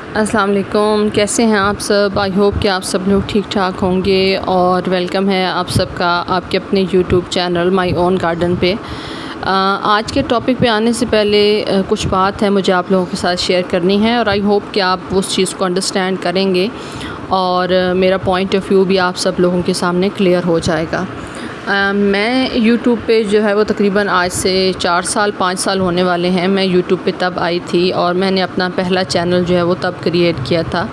अस्सलाम वालेकुम, कैसे हैं आप सब। आई होप कि आप सब लोग ठीक ठाक होंगे और वेलकम है आप सबका आपके अपने YouTube channel my own garden पे। आज के टॉपिक पे आने से पहले कुछ बात है मुझे आप लोगों के साथ शेयर करनी है और आई होप कि आप उस चीज़ को अंडरस्टैंड करेंगे और मेरा पॉइंट ऑफ व्यू भी आप सब लोगों के सामने क्लियर हो जाएगा। मैं यूट्यूब पे जो है वो तकरीबन आज से 5 साल होने वाले हैं। मैं यूट्यूब पे तब आई थी और मैंने अपना पहला चैनल जो है वो तब क्रिएट किया था।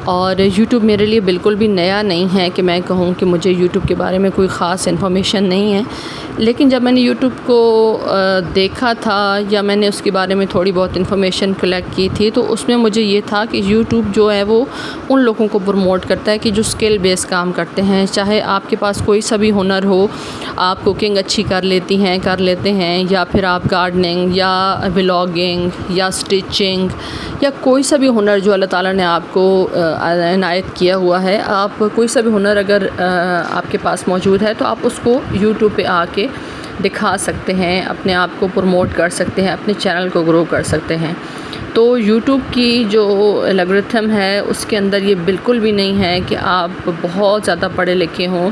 और यूट्यूब मेरे लिए बिल्कुल भी नया नहीं है कि मैं कहूँ कि मुझे यूट्यूब के बारे में कोई ख़ास इन्फॉर्मेशन नहीं है। लेकिन जब मैंने यूट्यूब को देखा था या मैंने उसके बारे में थोड़ी बहुत इन्फॉर्मेशन कलेक्ट की थी तो उसमें मुझे ये था कि यूट्यूब जो है वो उन लोगों को प्रमोट करता है कि जो स्किल बेस काम करते हैं। चाहे आपके पास कोई सा भी हुनर हो, आप कुकिंग अच्छी कर लेते हैं या फिर आप गार्डनिंग या व्लॉगिंग या स्टिचिंग या कोई सा भी हुनर जो अल्लाह ताला ने आपको इनायत किया हुआ है, आप कोई सा भी हुनर अगर आपके पास मौजूद है तो आप उसको यूट्यूब पे आके दिखा सकते हैं, अपने आप को प्रमोट कर सकते हैं, अपने चैनल को ग्रो कर सकते हैं। तो यूट्यूब की जो एल्गोरिथम है उसके अंदर ये बिल्कुल भी नहीं है कि आप बहुत ज़्यादा पढ़े लिखे हों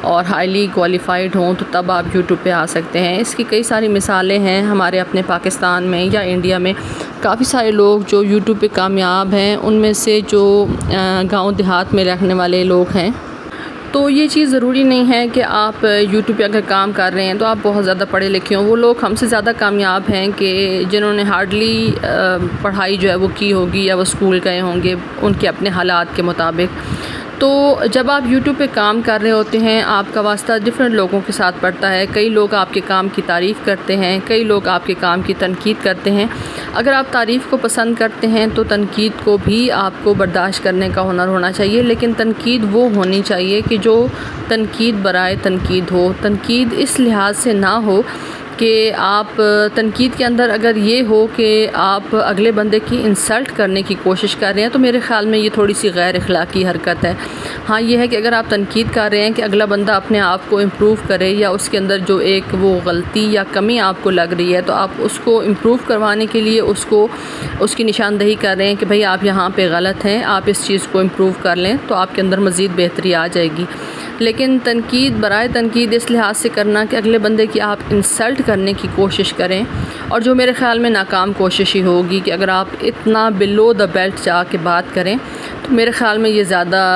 और हाईली क्वालिफ़ाइड हों तो तब आप यूट्यूब पे आ सकते हैं। इसकी कई सारी मिसालें हैं हमारे अपने पाकिस्तान में या इंडिया में। काफ़ी सारे लोग जो यूट्यूब पे कामयाब हैं उनमें से जो गांव देहात में रहने वाले लोग हैं। तो ये चीज़ ज़रूरी नहीं है कि आप यूट्यूब पे अगर काम कर रहे हैं तो आप बहुत ज़्यादा पढ़े लिखे हों। वो लोग हमसे ज़्यादा कामयाब हैं कि जिन्होंने हार्डली पढ़ाई जो है वो की होगी या वो स्कूल गए होंगे उनके अपने हालात के मुताबिक। तो जब आप यूट्यूब पे काम कर रहे होते हैं आपका वास्ता डिफरेंट लोगों के साथ पड़ता है। कई लोग आपके काम की तारीफ़ करते हैं, कई लोग आपके काम की तनकीद करते हैं। अगर आप तारीफ़ को पसंद करते हैं तो तनकीद को भी आपको बर्दाश्त करने का हुनर होना चाहिए, लेकिन तनकीद वो होनी चाहिए कि जो तनकीद बराए तनकीद हो। तनकीद इस लिहाज से ना हो कि आप तनकीद के अंदर अगर ये हो कि आप अगले बंदे की इंसल्ट करने की कोशिश कर रहे हैं तो मेरे ख़्याल में ये थोड़ी सी गैर अखलाकी हरकत है। हाँ, ये है कि अगर आप तनकीद कर रहे हैं कि अगला बंदा अपने आप को इम्प्रूव करे या उसके अंदर जो एक वो गलती या कमी आपको लग रही है तो आप उसको इम्प्रूव करवाने के लिए उसकी निशानदही कर रहे हैं कि भाई आप यहाँ पे गलत हैं, आप इस चीज़ को इम्प्रूव कर लें तो आपके अंदर मज़ीद बेहतरी आ जाएगी। लेकिन तनकीद बराए तनकीद इस लिहाज से करना कि अगले बंदे की आप इंसल्ट करने की कोशिश करें, और जो मेरे ख़्याल में नाकाम कोशिश ही होगी कि अगर आप इतना बिलो द बेल्ट जा के बात करें तो मेरे ख़्याल में ये ज़्यादा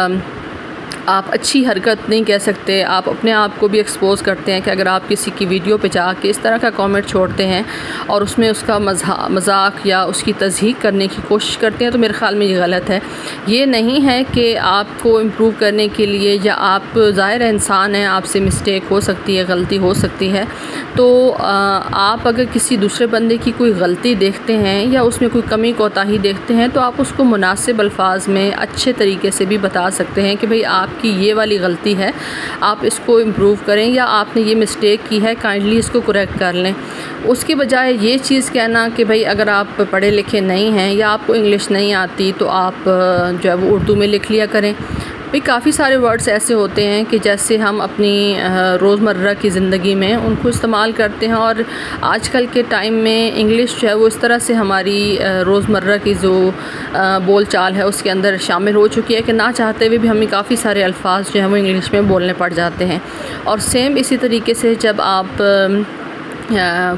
आप अच्छी हरकत नहीं कह सकते। आप अपने आप को भी एक्सपोज़ करते हैं कि अगर आप किसी की वीडियो पे जाके इस तरह का कमेंट छोड़ते हैं और उसमें उसका मजाक या उसकी तज़हीक करने की कोशिश करते हैं तो मेरे ख़्याल में ये गलत है। ये नहीं है कि आपको इम्प्रूव करने के लिए या आप ज़ाहिर इंसान हैं, आपसे मिस्टेक हो सकती है, गलती हो सकती है। तो आप अगर किसी दूसरे बंदे की कोई गलती देखते हैं या उसमें कोई कमी कोताही देखते हैं तो आप उसको मुनासिब अल्फाज में अच्छे तरीके से भी बता सकते हैं कि भाई आपकी ये वाली गलती है, आप इसको इम्प्रूव करें, या आपने ये मिस्टेक की है, काइंडली इसको करेक्ट कर लें। उसके बजाय ये चीज़ कहना कि भाई अगर आप पढ़े लिखे नहीं हैं या आपको इंग्लिश नहीं आती तो आप जो है वो उर्दू में लिख लिया करें। भाई काफ़ी सारे वर्ड्स ऐसे होते हैं कि जैसे हम अपनी रोज़मर्रा की ज़िंदगी में उनको इस्तेमाल करते हैं, और आजकल के टाइम में इंग्लिश जो है वो इस तरह से हमारी रोज़मर्रा की जो बोल चाल है उसके अंदर शामिल हो चुकी है कि ना चाहते हुए भी हमें काफ़ी सारे अल्फाज जो हैं वो इंग्लिश में बोलने पड़ जाते हैं। और सेम इसी तरीके से जब आप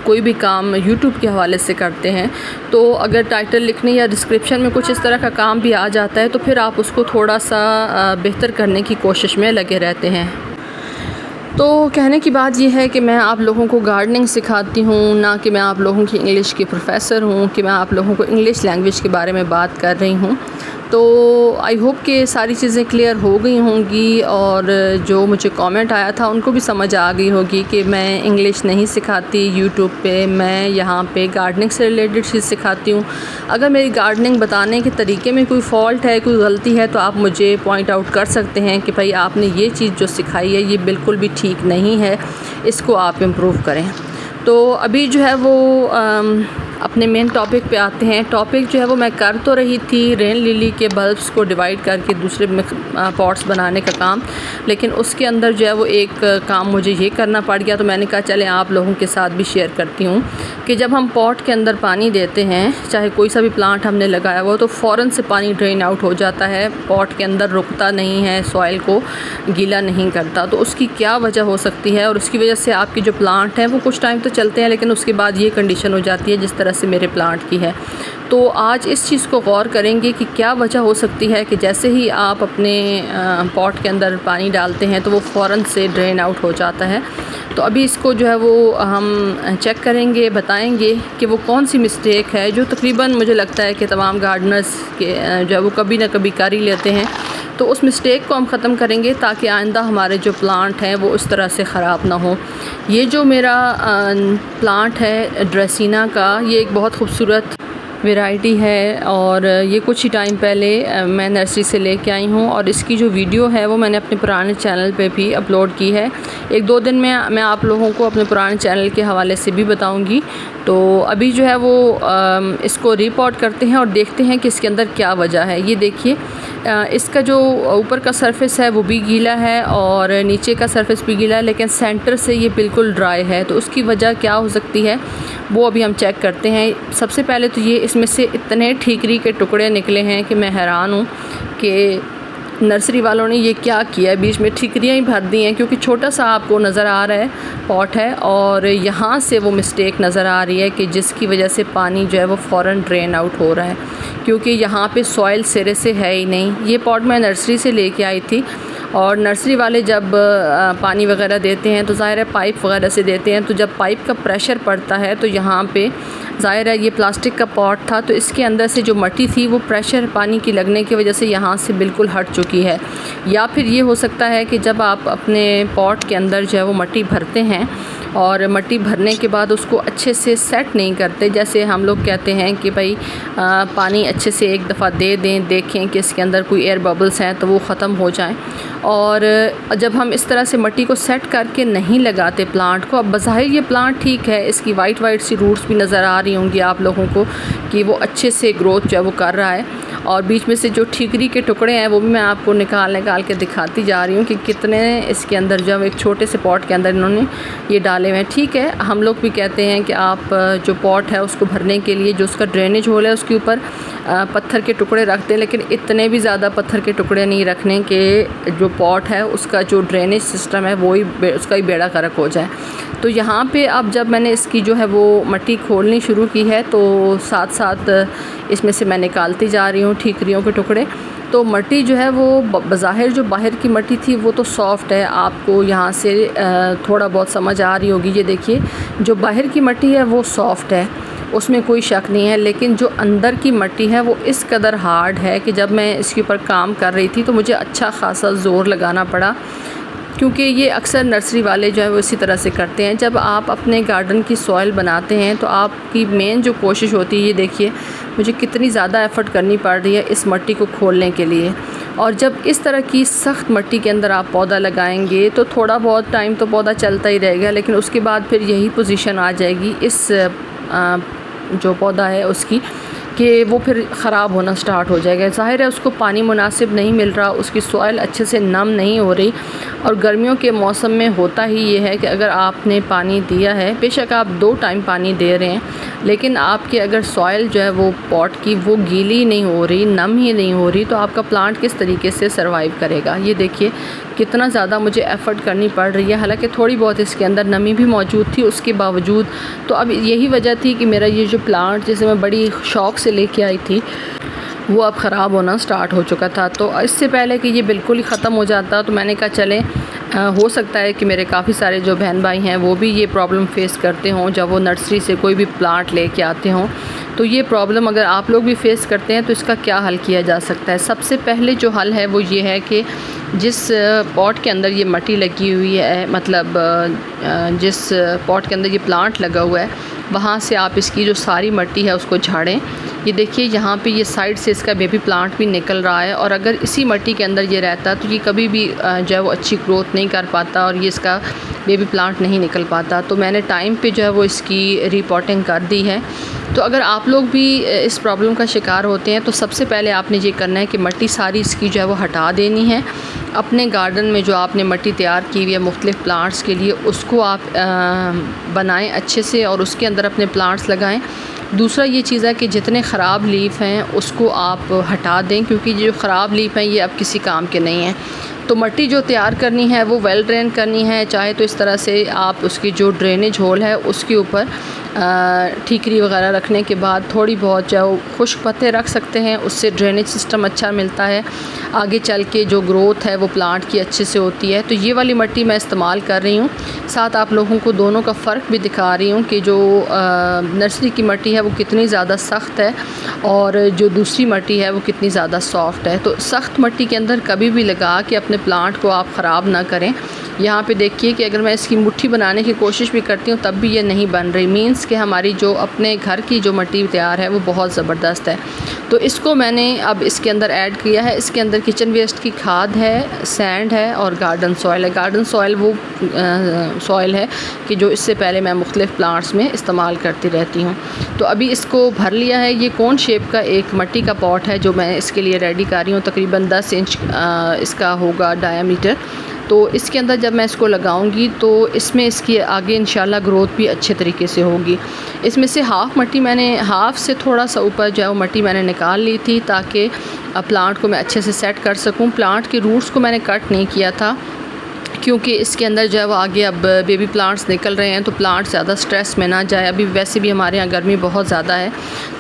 कोई भी काम यूट्यूब के हवाले से करते हैं तो अगर टाइटल लिखने या डिस्क्रिप्शन में कुछ इस तरह का काम भी आ जाता है तो फिर आप उसको थोड़ा सा बेहतर करने की कोशिश में लगे रहते हैं। तो कहने की बात यह है कि मैं आप लोगों को गार्डनिंग सिखाती हूँ, ना कि मैं आप लोगों की इंग्लिश की प्रोफेसर हूँ कि मैं आप लोगों को इंग्लिश लैंग्वेज के बारे में बात कर रही हूँ। तो आई होप कि सारी चीज़ें क्लियर हो गई होंगी और जो मुझे कमेंट आया था उनको भी समझ आ गई होगी कि मैं इंग्लिश नहीं सिखाती यूट्यूब पे, मैं यहाँ पे गार्डनिंग से रिलेटेड चीज़ सिखाती हूँ। अगर मेरी गार्डनिंग बताने के तरीके में कोई फ़ॉल्ट है, कोई गलती है तो आप मुझे पॉइंट आउट कर सकते हैं कि भाई आपने ये चीज़ जो सिखाई है ये बिल्कुल भी ठीक नहीं है, इसको आप इम्प्रूव करें। तो अभी जो है वो अपने मेन टॉपिक पे आते हैं। टॉपिक जो है वो मैं कर तो रही थी रेन लिली के बल्ब्स को डिवाइड करके दूसरे पॉट्स बनाने का काम, लेकिन उसके अंदर जो है वो एक काम मुझे ये करना पड़ गया। तो मैंने कहा चले आप लोगों के साथ भी शेयर करती हूँ कि जब हम पॉट के अंदर पानी देते हैं, चाहे कोई सा भी प्लांट हमने लगाया हुआ, तो फ़ौरन से पानी ड्रेन आउट हो जाता है, पॉट के अंदर रुकता नहीं है, सॉइल को गीला नहीं करता। तो उसकी क्या वजह हो सकती है, और उसकी वजह से आपकी जो प्लांट हैं वो कुछ टाइम तो चलते हैं, लेकिन उसके बाद ये कंडीशन हो जाती है जिस तरह से मेरे प्लांट की है। तो आज इस चीज़ को गौर करेंगे कि क्या वजह हो सकती है कि जैसे ही आप अपने पॉट के अंदर पानी डालते हैं तो वो फ़ौरन से ड्रेन आउट हो जाता है। तो अभी इसको जो है वो हम चेक करेंगे, बताएंगे कि वो कौन सी मिस्टेक है जो तकरीबन मुझे लगता है कि तमाम गार्डनर्स के जो है वो कभी ना कभी कर ही लेते हैं। तो उस मिस्टेक को हम ख़त्म करेंगे ताकि आइंदा हमारे जो प्लांट हैं वो उस तरह से ख़राब ना हो। ये जो मेरा प्लांट है ड्रेसिना का, ये एक बहुत खूबसूरत वैरायटी है और ये कुछ ही टाइम पहले मैं नर्सरी से लेके आई हूँ, और इसकी जो वीडियो है वो मैंने अपने पुराने चैनल पे भी अपलोड की है। एक दो दिन में मैं आप लोगों को अपने पुराने चैनल के हवाले से भी बताऊँगी। तो अभी जो है वो इसको रिपोर्ट करते हैं और देखते हैं कि इसके अंदर क्या वजह है। ये देखिए, इसका जो ऊपर का सरफेस है वो भी गीला है और नीचे का सरफेस भी गीला है, लेकिन सेंटर से ये बिल्कुल ड्राई है। तो उसकी वजह क्या हो सकती है वो अभी हम चेक करते हैं। सबसे पहले तो ये इसमें से इतने ठीकरी के टुकड़े निकले हैं कि मैं हैरान हूँ कि नर्सरी वालों ने ये क्या किया है, बीच में ठीकरियाँ ही भर दी हैं, क्योंकि छोटा सा आपको नज़र आ रहा है पॉट है और यहाँ से वो मिस्टेक नज़र आ रही है कि जिसकी वजह से पानी जो है वो फ़ौरन ड्रेन आउट हो रहा है, क्योंकि यहाँ पे सॉइल सिरे से है ही नहीं। ये पॉट मैं नर्सरी से लेके आई थी, और नर्सरी वाले जब पानी वगैरह देते हैं तो ज़ाहिर है पाइप वगैरह से देते हैं। तो जब पाइप का प्रेशर पड़ता है तो यहाँ पे ज़ाहिर है ये प्लास्टिक का पॉट था, तो इसके अंदर से जो मिट्टी थी वो प्रेशर पानी की लगने की वजह से यहाँ से बिल्कुल हट चुकी है। या फिर ये हो सकता है कि जब आप अपने पॉट के अंदर जो है वो मिट्टी भरते हैं और मिट्टी भरने के बाद उसको अच्छे से सेट नहीं करते, जैसे हम लोग कहते हैं कि भाई पानी अच्छे से एक दफ़ा दे दें, देखें कि इसके अंदर कोई एयर बबल्स हैं तो वो ख़त्म हो जाएं। और जब हम इस तरह से मिट्टी को सेट करके नहीं लगाते प्लांट को, अब बज़ाहिर ये प्लांट ठीक है, इसकी वाइट वाइट सी रूट्स भी नज़र आ रही होंगी आप लोगों को कि वो अच्छे से ग्रोथ जो है वो कर रहा है, और बीच में से जो ठीकरी के टुकड़े हैं वो भी मैं आपको निकाल के दिखाती जा रही हूँ कि कितने इसके अंदर जब एक छोटे से पॉट के अंदर इन्होंने ये डाले हुए हैं। ठीक है, हम लोग भी कहते हैं कि आप जो पॉट है उसको भरने के लिए जो उसका ड्रेनेज होल है उसके ऊपर पत्थर के टुकड़े रखते हैं, लेकिन इतने भी ज़्यादा पत्थर के टुकड़े नहीं रखने के जो पॉट है उसका जो ड्रेनेज सिस्टम है वो ही उसका ही बेड़ा गर्क हो जाए। तो यहाँ पे अब जब मैंने इसकी जो है वो मिट्टी खोलनी शुरू की है तो साथ साथ इसमें से मैं निकालती जा रही हूँ ठीकरियों के टुकड़े। तो मिट्टी जो है वो बज़ाहिर जो बाहर की मिट्टी थी वो तो सॉफ़्ट है, आपको यहाँ से थोड़ा बहुत समझ आ रही होगी। ये देखिए, जो बाहर की मिट्टी है वो सॉफ़्ट है, उसमें कोई शक नहीं है, लेकिन जो अंदर की मिट्टी है वो इस कदर हार्ड है कि जब मैं इसके ऊपर काम कर रही थी तो मुझे अच्छा खासा ज़ोर लगाना पड़ा, क्योंकि ये अक्सर नर्सरी वाले जो है वो इसी तरह से करते हैं। जब आप अपने गार्डन की सॉइल बनाते हैं तो आपकी मेन जो कोशिश होती है, ये देखिए मुझे कितनी ज़्यादा एफ़र्ट करनी पड़ रही है इस मिट्टी को खोलने के लिए। और जब इस तरह की सख्त मिट्टी के अंदर आप पौधा लगाएंगे तो थोड़ा बहुत टाइम तो पौधा चलता ही रहेगा, लेकिन उसके बाद फिर यही पोजीशन आ जाएगी इस जो पौधा है उसकी कि वो फिर ख़राब होना स्टार्ट हो जाएगा। ज़ाहिर है उसको पानी मुनासिब नहीं मिल रहा, उसकी सॉइल अच्छे से नम नहीं हो रही। और गर्मियों के मौसम में होता ही ये है कि अगर आपने पानी दिया है, बेशक आप 2 टाइम पानी दे रहे हैं, लेकिन आपकी अगर सॉइल जो है वो पॉट की वो गीली नहीं हो रही, नम ही नहीं हो रही, तो आपका प्लांट किस तरीके से सर्वाइव करेगा। ये देखिए कितना ज़्यादा मुझे एफ़र्ट करनी पड़ रही है, हालांकि थोड़ी बहुत इसके अंदर नमी भी मौजूद थी उसके बावजूद। तो अब यही वजह थी कि मेरा ये जो प्लांट जिसे मैं बड़ी शौक़ से लेके आई थी वो अब ख़राब होना स्टार्ट हो चुका था। तो इससे पहले कि ये बिल्कुल ही ख़त्म हो जाता तो मैंने कहा चलें, हो सकता है कि मेरे काफ़ी सारे जो बहन भाई हैं वो भी ये प्रॉब्लम फ़ेस करते हों जब वो नर्सरी से कोई भी प्लांट लेके आते हों। तो ये प्रॉब्लम अगर आप लोग भी फ़ेस करते हैं तो इसका क्या हल किया जा सकता है। सबसे पहले जो हल है वो ये है कि जिस पॉट के अंदर ये मिट्टी लगी हुई है, मतलब जिस पॉट के अंदर ये प्लांट लगा हुआ है, वहाँ से आप इसकी जो सारी मिट्टी है उसको झाड़ें। ये देखिए यहाँ पे ये साइड से इसका बेबी प्लांट भी निकल रहा है, और अगर इसी मिट्टी के अंदर ये रहता तो ये कभी भी जो है वो अच्छी ग्रोथ नहीं कर पाता और ये इसका बेबी प्लांट नहीं निकल पाता। तो मैंने टाइम पे जो है वो इसकी रिपोर्टिंग कर दी है। तो अगर आप लोग भी इस प्रॉब्लम का शिकार होते हैं तो सबसे पहले आपने ये करना है कि मिट्टी सारी इसकी जो है वो हटा देनी है। अपने गार्डन में जो आपने मिट्टी तैयार की हुई है मुख्तलिफ़ प्लांट्स के लिए, उसको आप बनाएं अच्छे से और उसके अंदर अपने प्लांट्स लगाएं। दूसरा ये चीज़ है कि जितने ख़राब लीफ हैं उसको आप हटा दें, क्योंकि जो ख़राब लीफ हैं ये अब किसी काम के नहीं हैं। तो मिट्टी जो तैयार करनी है वो वेल ड्रेन करनी है, चाहे तो इस तरह से आप उसकी जो ड्रेनेज होल है उसके ऊपर ठीकरी वगैरह रखने के बाद थोड़ी बहुत जो खुश्क पत्ते रख सकते हैं, उससे ड्रेनेज सिस्टम अच्छा मिलता है, आगे चल के जो ग्रोथ है वो प्लांट की अच्छे से होती है। तो ये वाली मिट्टी मैं इस्तेमाल कर रही हूँ, साथ आप लोगों को दोनों का फ़र्क भी दिखा रही हूँ कि जो नर्सरी की मिट्टी है वो कितनी ज़्यादा सख्त है और जो दूसरी मिट्टी है वो कितनी ज़्यादा सॉफ्ट है। तो सख्त मिट्टी के अंदर कभी भी लगा के अपने प्लांट को आप ख़राब ना करें। यहाँ पे देखिए कि अगर मैं इसकी मुट्ठी बनाने की कोशिश भी करती हूँ तब भी ये नहीं बन रही, मींस कि हमारी जो अपने घर की जो मिट्टी तैयार है वो बहुत ज़बरदस्त है। तो इसको मैंने अब इसके अंदर ऐड किया है। इसके अंदर किचन वेस्ट की खाद है, सैंड है और गार्डन सॉइल है। गार्डन सॉइल वो सॉइल है कि जो इससे पहले मैं मुख्तलिफ़ प्लांट्स में इस्तेमाल करती रहती हूँ। तो अभी इसको भर लिया है। ये कोन शेप का एक मिट्टी का पॉट है जो मैं इसके लिए रेडी कर रही हूँ, तकरीबन 10 इंच इसका होगा डायामीटर। तो इसके अंदर जब मैं इसको लगाऊंगी तो इसमें इसकी आगे इंशाल्लाह ग्रोथ भी अच्छे तरीके से होगी। इसमें से हाफ़ मिट्टी मैंने हाफ़ से थोड़ा सा ऊपर जो है वो मिट्टी मैंने निकाल ली थी ताकि प्लांट को मैं अच्छे से सेट कर सकूं। प्लांट के रूट्स को मैंने कट नहीं किया था क्योंकि इसके अंदर जो है वो आगे अब बेबी प्लांट्स निकल रहे हैं तो प्लांट ज़्यादा स्ट्रेस में ना जाए। अभी वैसे भी हमारे यहाँ गर्मी बहुत ज़्यादा है।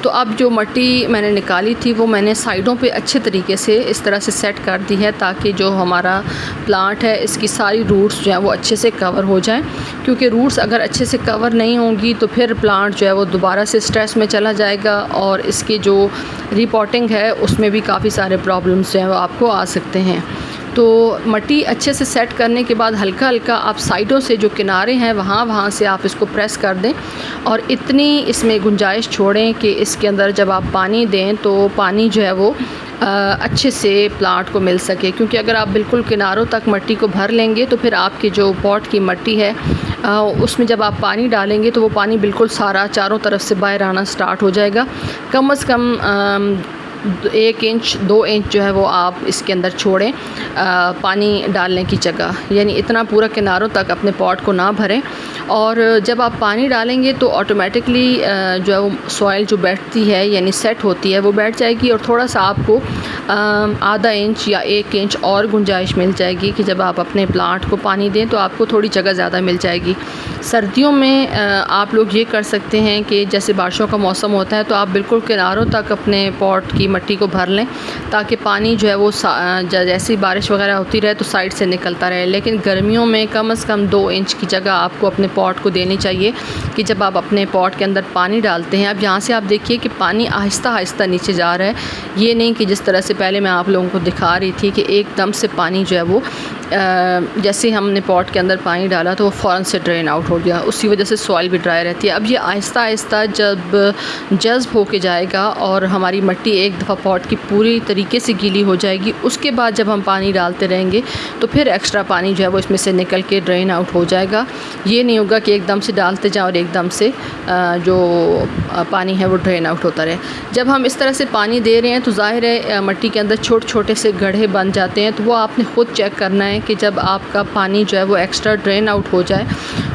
तो अब जो मिट्टी मैंने निकाली थी वो मैंने साइडों पे अच्छे तरीके से इस तरह से सेट कर दी है ताकि जो हमारा प्लांट है इसकी सारी रूट्स जो है वो अच्छे से कवर हो जाएं। क्योंकि रूट्स अगर अच्छे से कवर नहीं होंगी तो फिर प्लांट जो है वो दोबारा से स्ट्रेस में चला जाएगा और इसकी जो रिपोर्टिंग है उसमें भी काफ़ी सारे प्रॉब्लम्स जो हैं वो आपको आ सकते हैं। तो मिट्टी अच्छे से सेट करने के बाद हल्का हल्का आप साइडों से जो किनारे हैं वहाँ से आप इसको प्रेस कर दें और इतनी इसमें गुंजाइश छोड़ें कि इसके अंदर जब आप पानी दें तो पानी जो है वो अच्छे से प्लांट को मिल सके। क्योंकि अगर आप बिल्कुल किनारों तक मिट्टी को भर लेंगे तो फिर आपकी जो पॉट की मिट्टी है उसमें जब आप पानी डालेंगे तो वो पानी बिल्कुल सारा चारों तरफ से बाहर आना स्टार्ट हो जाएगा। कम से कम 1 इंच 2 इंच जो है वो आप इसके अंदर छोड़ें पानी डालने की जगह, यानी इतना पूरा किनारों तक अपने पॉट को ना भरें। और जब आप पानी डालेंगे तो ऑटोमेटिकली जो है वो सॉइल जो बैठती है यानी सेट होती है वो बैठ जाएगी और थोड़ा सा आपको आधा इंच या 1 इंच और गुंजाइश मिल जाएगी कि जब आप अपने प्लांट को पानी दें तो आपको थोड़ी जगह ज़्यादा मिल जाएगी। सर्दियों में आप लोग ये कर सकते हैं कि जैसे बारिशों का मौसम होता है तो आप बिल्कुल किनारों तक अपने पॉट की मिट्टी को भर लें ताकि पानी जो है वो जैसी बारिश वगैरह होती रहे तो साइड से निकलता रहे। लेकिन गर्मियों में कम से कम 2 इंच की जगह आपको अपने पॉट को देनी चाहिए कि जब आप अपने पॉट के अंदर पानी डालते हैं। अब यहाँ से आप देखिए कि पानी आहिस्ता आहिस्ता नीचे जा रहा है, ये नहीं कि जिस तरह से पहले मैं आप लोगों को दिखा रही थी कि एकदम से पानी जो है वो जैसे हमने पॉट के अंदर पानी डाला तो वो फ़ौरन से ड्रेन आउट हो गया, उसी वजह से सॉइल भी ड्राई रहती है। अब ये आहिस्ता आहिस्ता जब जज़्ब होके जाएगा और हमारी मिट्टी एक दफ़ा पॉट की पूरी तरीके से गीली हो जाएगी, उसके बाद जब हम पानी डालते रहेंगे तो फिर एक्स्ट्रा पानी जो है वो इसमें से निकल के ड्रेन आउट हो जाएगा। ये नहीं होगा कि एकदम से डालते जाओ और एकदम से जो पानी है वो ड्रेन आउट होता रहे। जब हम इस तरह से पानी दे रहे हैं तो ज़ाहिर है मिट्टी के अंदर छोटे छोटे से गड्ढे बन जाते हैं, तो वो आपने ख़ुद चेक करना है कि जब आपका पानी जो है वो एक्स्ट्रा ड्रेन आउट हो जाए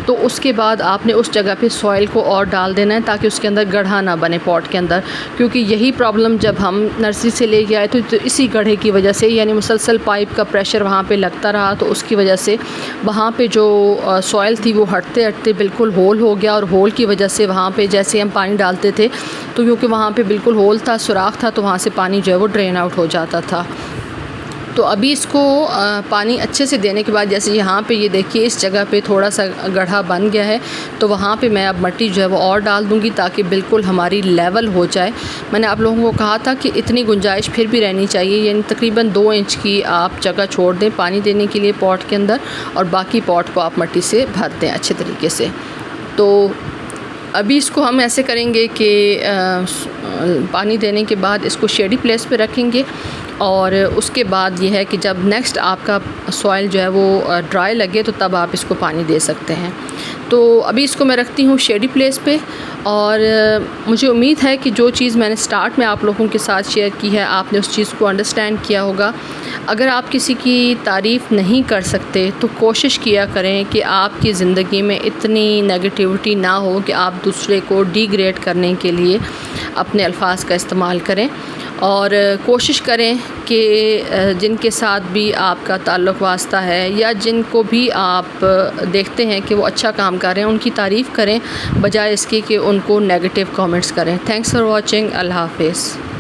तो उसके बाद आपने उस जगह पे सॉइल को और डाल देना है ताकि उसके अंदर गड्ढा ना बने पॉट के अंदर। क्योंकि यही प्रॉब्लम जब हम नर्सरी से लेके आए तो इसी गड्ढे की वजह से, यानी मुसलसल पाइप का प्रेशर वहाँ पे लगता रहा तो उसकी वजह से वहाँ पे जो सॉइल थी वो हटते हटते बिल्कुल होल हो गया और होल की वजह से वहाँ पे जैसे हम पानी डालते थे तो क्योंकि वहाँ पे बिल्कुल होल था, सुराख था, तो वहाँ से पानी जो है वो ड्रेन आउट हो जाता था। तो अभी इसको पानी अच्छे से देने के बाद जैसे यहाँ पे ये देखिए इस जगह पे थोड़ा सा गड्ढा बन गया है तो वहाँ पे मैं अब मिट्टी जो है वो और डाल दूँगी ताकि बिल्कुल हमारी लेवल हो जाए। मैंने आप लोगों को कहा था कि इतनी गुंजाइश फिर भी रहनी चाहिए, यानी तकरीबन 2 इंच की आप जगह छोड़ दें पानी देने के लिए पॉट के अंदर और बाकी पॉट को आप मिट्टी से भर दें अच्छे तरीके से। तो अभी इसको हम ऐसे करेंगे कि पानी देने के बाद इसको शेडी प्लेस पे रखेंगे और उसके बाद ये है कि जब नेक्स्ट आपका सॉइल जो है वो ड्राई लगे तो तब आप इसको पानी दे सकते हैं। तो अभी इसको मैं रखती हूँ शेडी प्लेस पे, और मुझे उम्मीद है कि जो चीज़ मैंने स्टार्ट में आप लोगों के साथ शेयर की है आपने उस चीज़ को अंडरस्टैंड किया होगा। अगर आप किसी की तारीफ़ नहीं कर सकते तो कोशिश किया करें कि आपकी ज़िंदगी में इतनी नेगेटिविटी ना हो कि आप दूसरे को डिग्रेड करने के लिए अपने अल्फाज का इस्तेमाल करें, और कोशिश करें कि जिनके साथ भी आपका ताल्लुक़ वास्ता है या जिनको भी आप देखते हैं कि वो अच्छा काम कर रहे हैं उनकी तारीफ़ करें, बजाय इसके कि उनको नेगेटिव कमेंट्स करें। Thanks for watching. अल्लाह हाफ़िज़।